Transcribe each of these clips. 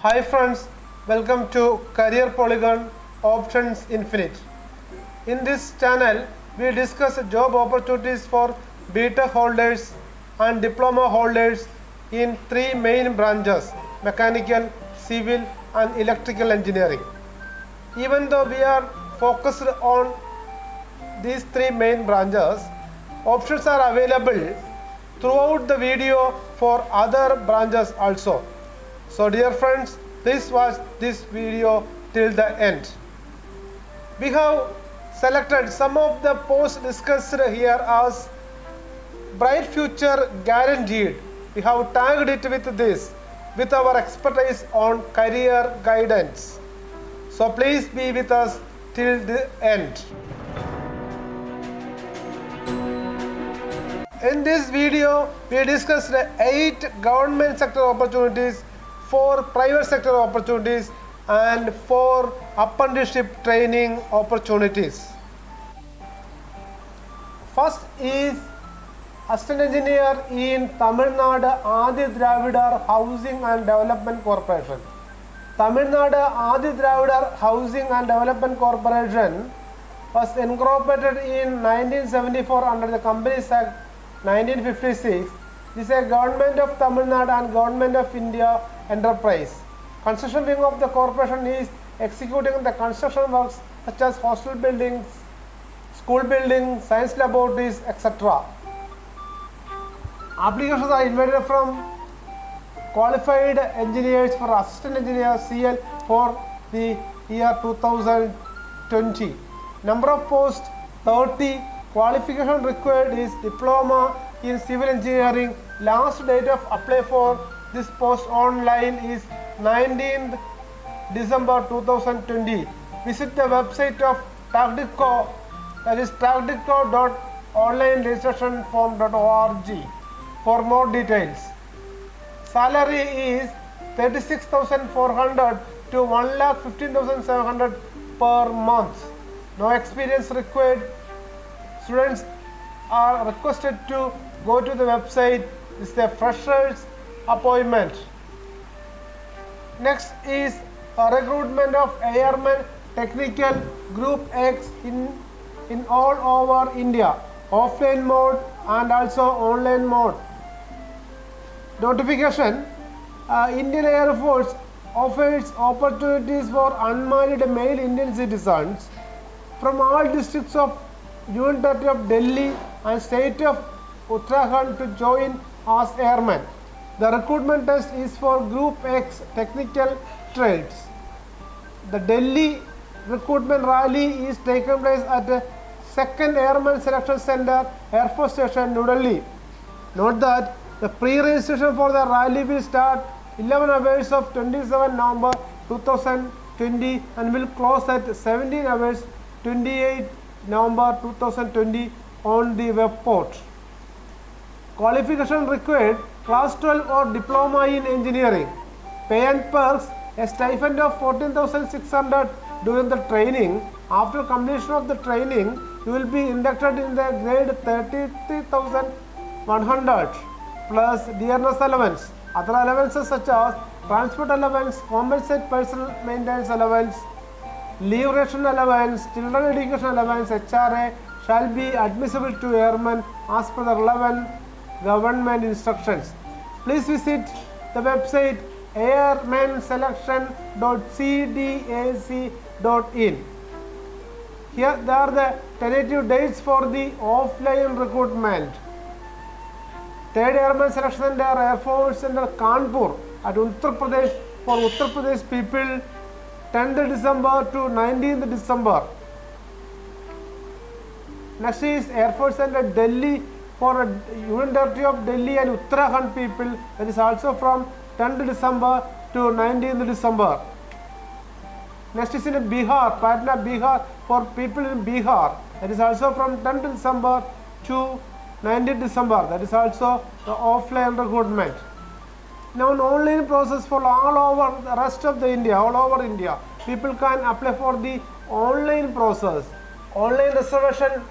Hi friends, welcome to Career Polygon Options Infinite. In this channel, we discuss job opportunities for BTech holders and diploma holders in three main branches: mechanical, civil and electrical engineering. Even though we are focused on these three main branches, options are available throughout the video for other branches also. So dear friends, please watch this video till the end. We have selected some of the posts discussed here as bright future guaranteed. We have tagged it with this, with our expertise on career guidance. So please be with us till the end. In this video, we discussed 8 government sector opportunities, 4 private sector opportunities, and 4 apprenticeship training opportunities. First is Assistant Engineer in Tamil Nadu Adi Dravidar Housing and Development Corporation. Tamil Nadu Adi Dravidar Housing and Development Corporation was incorporated in 1974 under the Companies Act 1956. This is a Government of Tamil Nadu and Government of India enterprise. Construction wing of the corporation is executing the construction works such as hostel buildings, school buildings, science laboratories, etc. Applications are invited from qualified engineers for assistant engineer CL for the year 2020. Number of posts 30. Qualification required is diploma in civil engineering. Last date of apply for this post online is 19th December 2020. Visit the website of Tactico, that is tactico.onlineregistrationform.org for more details. Salary is 36,400 to 1,15,700 per month. No experience required. Students are requested to go to the website. This is a freshers appointment. Next is a recruitment of Airman Technical Group X in all over India, offline mode and also online mode. Notification: Indian Air Force offers opportunities for unmarried male Indian citizens from all districts of Union Territory of Delhi and State of Uttarakhand to join as airmen. The recruitment test is for Group X technical trades. The Delhi recruitment rally is taken place at the 2nd Airman Selection Center, Air Force Station, New Delhi. Note that the pre-registration for the rally will start 11 hours of 27 November 2020 and will close at 17 hours 28 November 2020 on the web port. Qualification required: class 12 or diploma in engineering. Pay and perks: a stipend of 14,600 during the training. After completion of the training, you will be inducted in the grade 33,100 plus dearness allowance. Other allowances such as transport allowance, compensate personal maintenance allowance, leave ration allowance, children education allowance, HRA shall be admissible to airmen as per the relevant government instructions. Please visit the website airmanselection.cdac.in. Here there are the tentative dates for the offline recruitment. 3rd Airman Selection Center, Air Force Center, Kanpur at Uttar Pradesh for Uttar Pradesh people, 10th December to 19th December. Next is Air Force Center, Delhi for Union Territory of Delhi and Uttarakhand people, that is also from 10th December to 19th December. Next is in Bihar, Patna, Bihar for people in Bihar, that is also from 10th December to 19th December, that is also the offline recruitment. Now an online process for all over the rest of the India, all over India. People can apply for the online process. Online reservation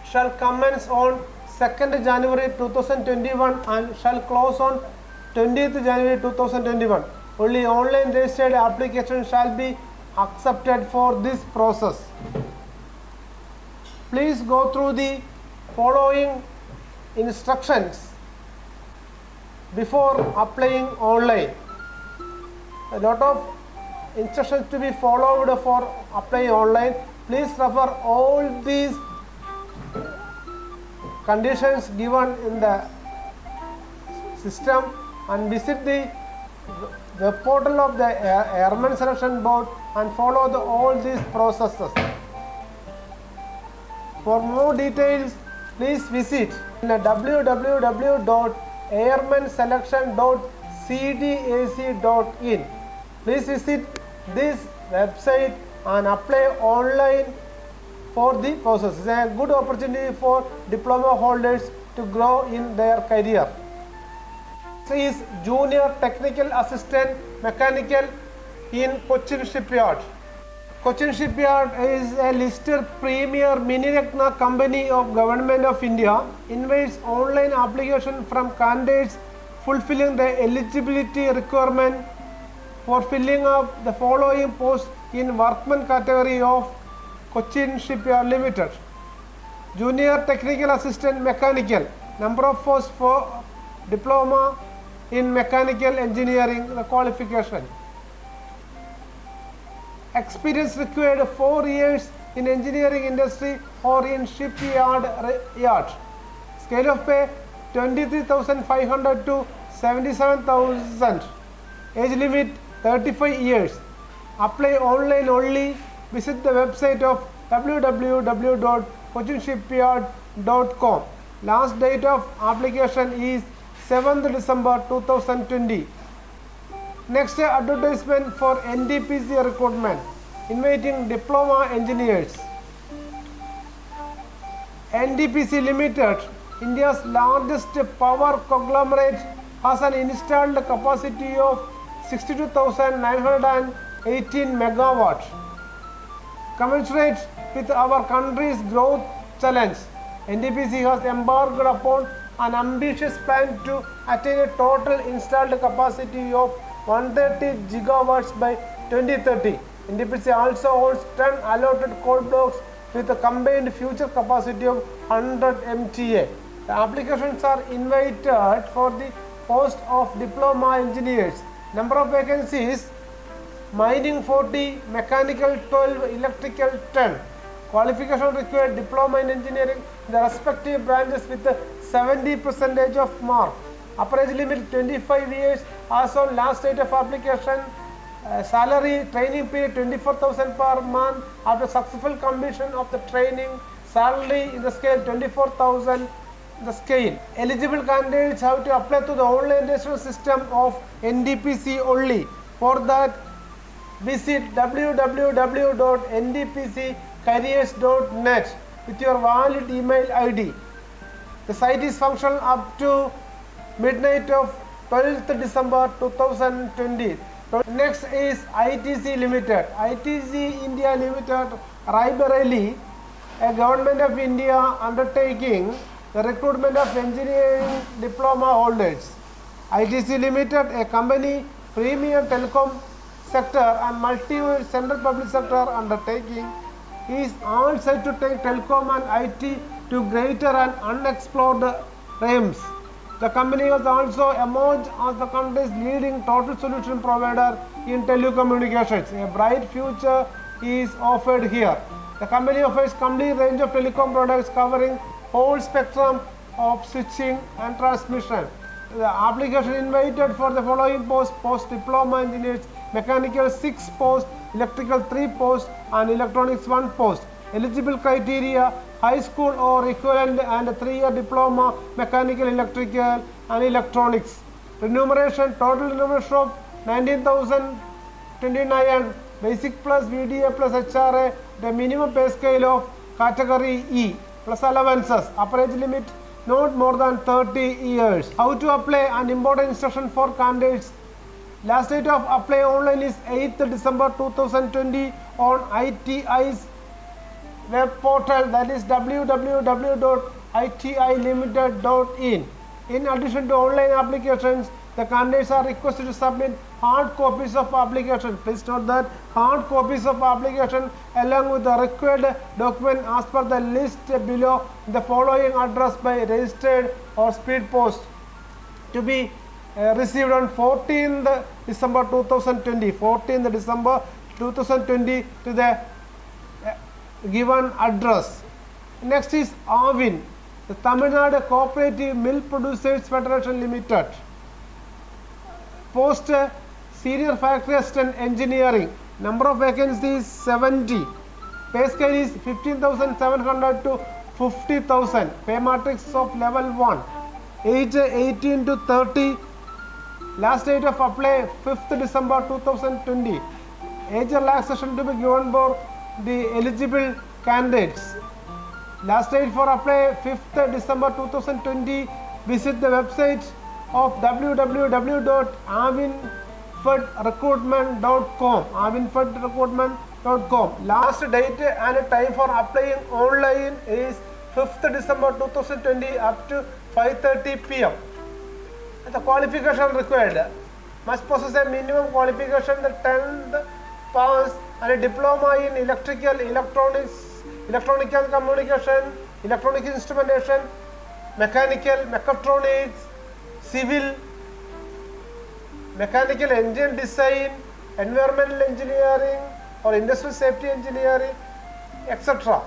shall commence on 2nd January 2021 and shall close on 20th January 2021. Only online registered applications shall be accepted for this process. Please go through the following instructions before applying online. A lot of instructions to be followed for applying online. Please refer all these conditions given in the system and visit the web portal of the Airman Selection Board and follow all these processes. For more details, please visit www.airmanselection.cdac.in. Please visit this website and apply online for the process. It is a good opportunity for diploma holders to grow in their career. This is Junior Technical Assistant Mechanical in Cochin Shipyard. Cochin Shipyard is a listed premier Miniratna company of Government of India. Invites online application from candidates fulfilling the eligibility requirement for filling up the following posts in workman category of Cochin Shipyard Limited. Junior Technical Assistant Mechanical. Number of posts for diploma in mechanical engineering qualification. Experience required 4 years in engineering industry or in shipyard yard. Scale of pay 23,500 to 77,000. Age limit 35 years. Apply online only. Visit the website of www.cochinshipyard.com. Last date of application is 7th December 2020. Next, advertisement for NTPC recruitment, inviting diploma engineers. NTPC Limited, India's largest power conglomerate, has an installed capacity of 62,918 megawatts. Commensurate with our country's growth challenge, NTPC has embarked upon an ambitious plan to attain a total installed capacity of 130 gigawatts by 2030. NTPC also holds 10 allotted coal blocks with a combined future capacity of 100 MTA. The applications are invited for the post of diploma engineers. Number of vacancies: mining 40, mechanical 12, electrical 10. Qualification required: diploma in engineering in the respective branches with 70% of mark. Upper age limit 25 years. As on last date of application, salary training period 24,000 per month. After successful completion of the training, salary in the scale 24,000. The scale. Eligible candidates have to apply to the online registration system of NTPC only. For that, visit www.ntpccareers.net with your valid email ID. The site is functional up to midnight of 12th December 2020. Next is ITC Limited. ITC India Limited, Raebareli, a Government of India undertaking the recruitment of engineering diploma holders. ITC Limited, a company, premier telecom sector and multi-central public sector undertaking, is all set to take telecom and IT to greater and unexplored realms. The company was also emerged as the country's leading total solution provider in telecommunications. A bright future is offered here. The company offers complete range of telecom products covering whole spectrum of switching and transmission. The application invited for the following posts: post diploma engineers, mechanical 6 posts, electrical 3 posts and electronics 1 post. Eligible criteria: high school or equivalent and a 3-year diploma mechanical, electrical and electronics. Remuneration: total remuneration of 19,029 basic plus VDA plus HRA, the minimum pay scale of category E plus allowances. Upper age limit not more than 30 years. How to apply and important instruction for candidates. Last date of apply online is 8th December 2020 on ITI's web portal, that is www.itilimited.in. In addition to online applications, the candidates are requested to submit hard copies of application. Please note that hard copies of application along with the required document as per the list below the following address by registered or speed post to be received on 14th December 2020. 14th December 2020 to the given address. Next is AVIN, the Tamil Nadu Cooperative Milk Producers Federation Limited. Post Senior Factory Assistant Engineering. Number of vacancies 70. Pay scale is 15,700 to 50,000. Pay matrix of level 1. Age 18 to 30. Last date of apply 5th December 2020. Age relaxation to be given for the eligible candidates. Last date for apply 5th December 2020. Visit the website of www.avinfedrecruitment.com. avinfedrecruitment.com. Last date and time for applying online is 5th December 2020 up to 5:30 p.m. The qualification required must possess a minimum qualification, the 10th pass and a diploma in electrical, electronics, electronic and communication, electronic instrumentation, mechanical, mechatronics, civil, mechanical engine design, environmental engineering or industrial safety engineering, etc.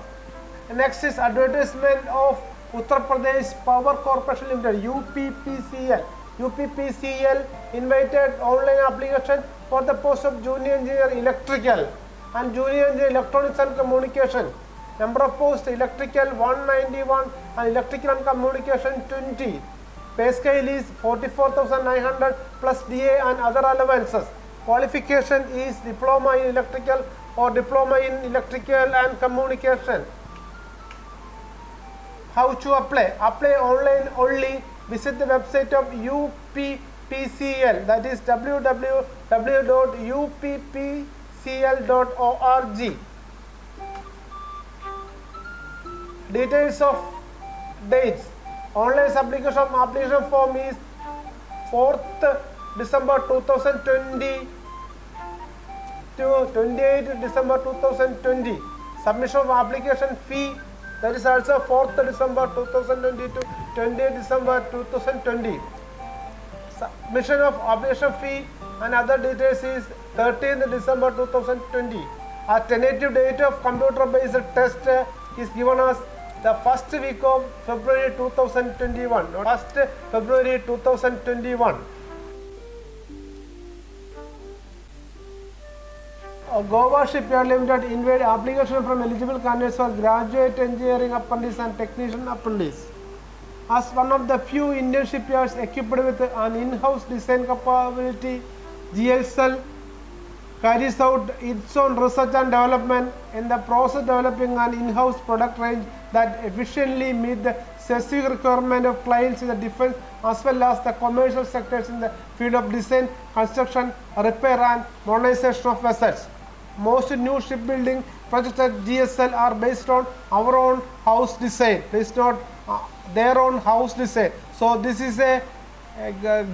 Next is advertisement of Uttar Pradesh Power Corporation Limited, UPPCL. UPPCL invited online application for the post of junior engineer electrical and junior engineer electronics and communication. Number of posts electrical 191 and electrical and communication 20. Pay scale is 44,900 plus DA and other allowances. Qualification is diploma in electrical or diploma in electrical and communication. How to apply? Apply online only. Visit the website of UPPCL, that is www.uppcl.org. Details of dates. Online application form is 4th December 2020 to 28th December 2020. Submission of application fee, that is also 4th December 2020 to 28th December 2020. Submission of application fee and other details is 13th December 2020. A tentative date of computer based test is given as the first week of February 2021. First February 2021. Goa Shipyard Limited invite application from eligible candidates for graduate engineering apprentice and technician apprentice. As one of the few Indian shipyards equipped with an in-house design capability, GXL carries out its own research and development in the process developing an in-house product range that efficiently meet the specific requirement of clients in the defense as well as the commercial sectors in the field of design, construction, repair and modernization of vessels. Most new shipbuilding projects at GSL are based on our own house design. Please note their own house design. So this is a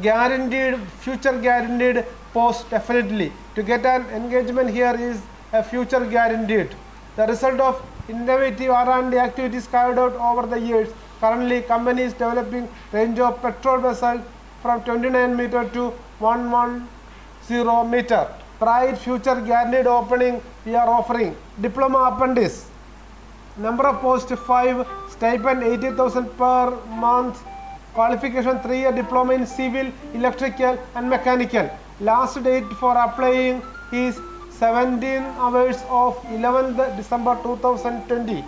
guaranteed, future guaranteed post definitely. To get an engagement here is a future guaranteed. The result of innovative R&D activities carried out over the years. Currently, company is developing range of petrol vessels from 29 meter to 110 meter. Bright future guaranteed opening we are offering. Diploma apprentice. Number of posts 5. Stipend 80,000 per month. Qualification 3-year diploma in civil, electrical and mechanical. Last date for applying is 17 hours of 11th December 2020.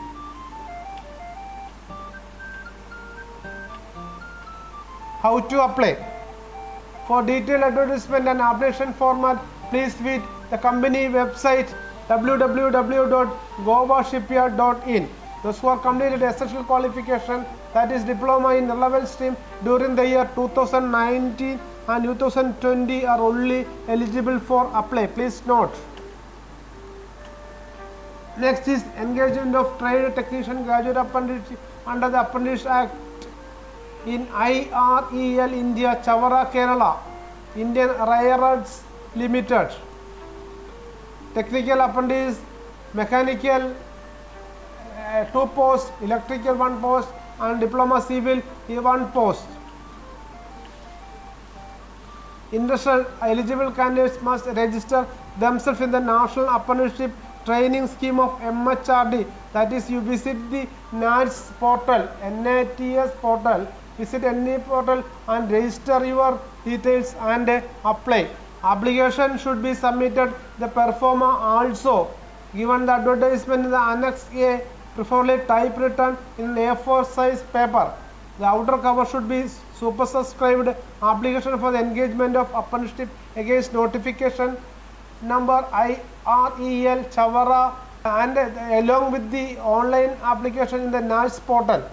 How to apply? For detailed advertisement and application format, please visit the company website www.gowashipyard.in. Those who are completed essential qualification, that is diploma in relevant stream during the year 2019 and 2020 are only eligible for apply. Please note. Next is engagement of trained technician graduate apprentice under the Apprentice Act in IREL India, Chavara, Kerala. Indian Railroads Limited. Technical apprentice, mechanical 2 posts, electrical 1 post, and diploma civil 1 post. Interested eligible candidates must register themselves in the National Apprenticeship Training Scheme of MHRD. That is, you visit the NATS portal, NATS portal. Visit any portal and register your details and apply. Application should be submitted the performer also. Given the advertisement in the Annex A, preferably typewritten in A4 size paper. The outer cover should be superscribed application for the engagement of apprenticeship against notification number IREL Chavara and along with the online application in the NATS portal.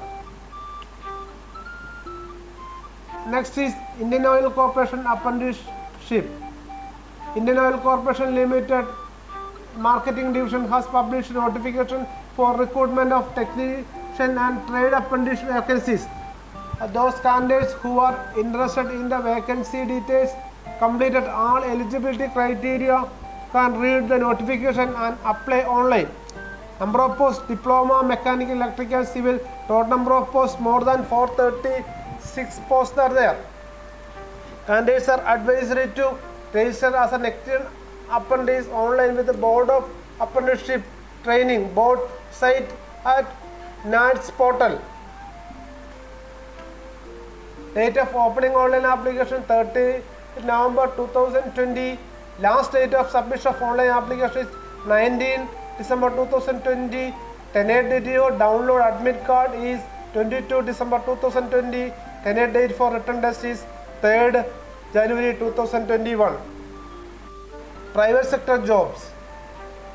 Next is Indian Oil Corporation Apprenticeship. Indian Oil Corporation Limited Marketing Division has published notification for recruitment of technician and trade apprentice vacancies. Those candidates who are interested in the vacancy details, completed all eligibility criteria, can read the notification and apply online. Number of posts: diploma, mechanical, electrical, civil. Total number of posts more than 436 posts are there. Candidates are advised to register as an external apprentice online with the Board of Apprenticeship Training Board site at NATS portal. Date of opening online application 30 November 2020. Last date of submission of online application is 19 December 2020. Tentative date for download admit card is 22 December 2020. Tentative date for return test is 3rd January 2021. Private sector jobs.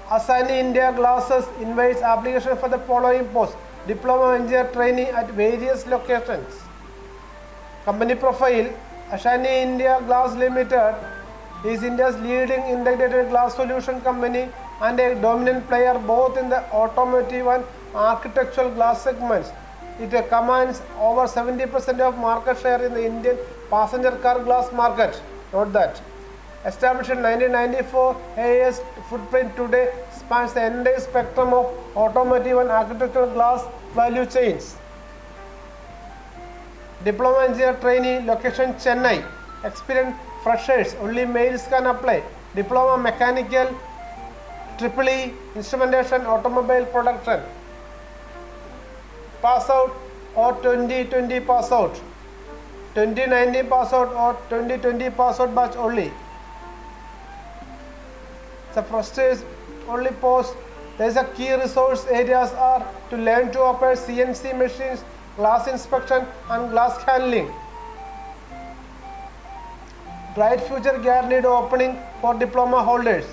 Asani India Glasses invites application for the following posts: diploma engineer trainee at various locations. Company profile: Asani India Glass Limited is India's leading integrated glass solution company and a dominant player both in the automotive and architectural glass segments. It commands over 70% of market share in the Indian passenger car glass market. Note that. Established in 1994, AIS footprint today spans the entire spectrum of automotive and architectural glass value chains. Diploma engineer trainee, location Chennai. Experienced freshers, only males can apply. Diploma mechanical, EEE, instrumentation, automobile production. Pass out or 2020 pass out. 2019 pass out or 2020 pass out batch only. The freshers only post. There is a key resource areas are to learn to operate CNC machines, glass inspection and glass handling. Bright future guaranteed opening for diploma holders.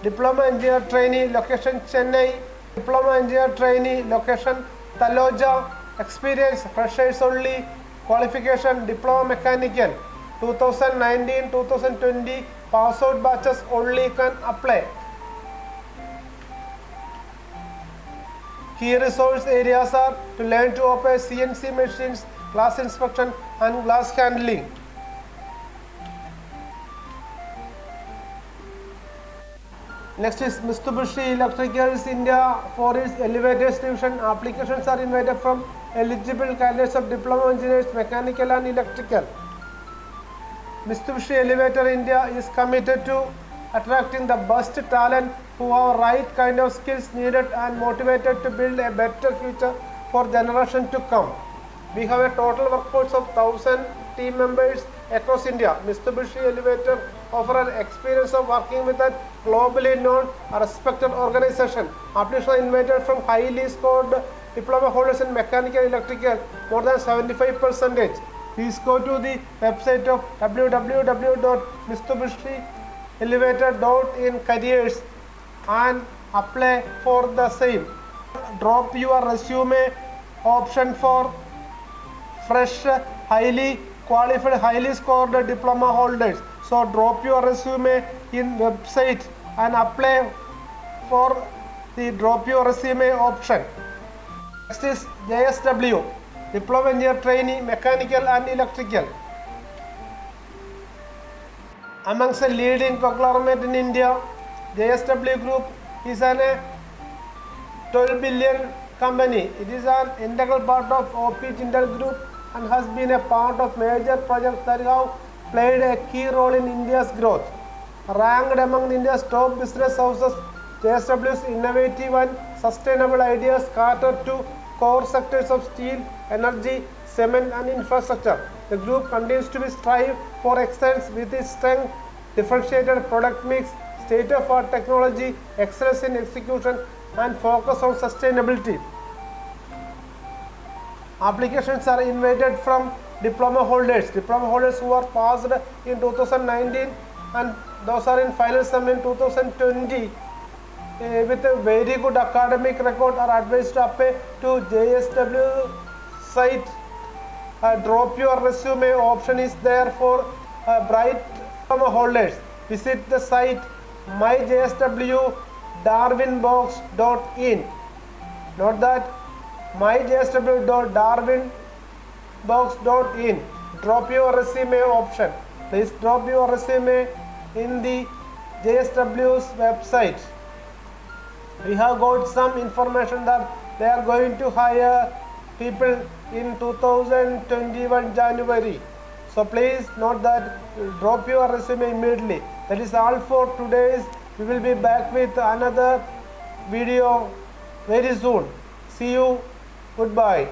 Diploma engineer trainee, location Chennai. Diploma engineer trainee, location Taloja. Experience, freshers only. Qualification, diploma mechanical. 2019-2020 pass out batches only can apply. Key resource areas are to learn to operate CNC machines, glass inspection and glass handling. Next is Mitsubishi Electricals India for its elevators division. Applications are invited from eligible candidates of diploma engineers, mechanical and electrical. Mitsubishi Elevator India is committed to attracting the best talent who have right kind of skills needed and motivated to build a better future for generation to come. We have a total workforce of 1,000 team members across India. Mitsubishi Elevator offer an experience of working with a globally known respected organization. Applications are invited from highly scored diploma holders in mechanical and electrical, more than 75%. Please go to the website of www.mitsubishielevator.in careers and apply for the same. Drop your resume option for fresh, highly qualified, highly scored diploma holders. So drop your resume in website and apply for the drop your resume option. Next is JSW, Diploma Engineer Trainee, Mechanical and Electrical. amongst the leading conglomerate in India. JSW Group is an 12 billion company. It is an integral part of OP Jindal Group and has been a part of major projects that have played a key role in India's growth. Ranked among India's top business houses, JSW's innovative and sustainable ideas cater to core sectors of steel, energy, cement and infrastructure. The group continues to strive for excellence with its strength, differentiated product mix, state-of-the-art technology, excellence in execution and focus on sustainability. Applications are invited from diploma holders who are passed in 2019 and those are in final sum in 2020 with a very good academic record are advised to apply to JSW site. Drop your resume option is there for bright diploma holders. Visit the site myjsw.darwinbox.in. Note that myjsw.darwinbox.in. Drop your resume option. Please drop your resume in the JSW's website. We have got some information that they are going to hire people in 2021 January. So please note that, drop your resume immediately. That is all for today's. We will be back with another video very soon. See you. Goodbye.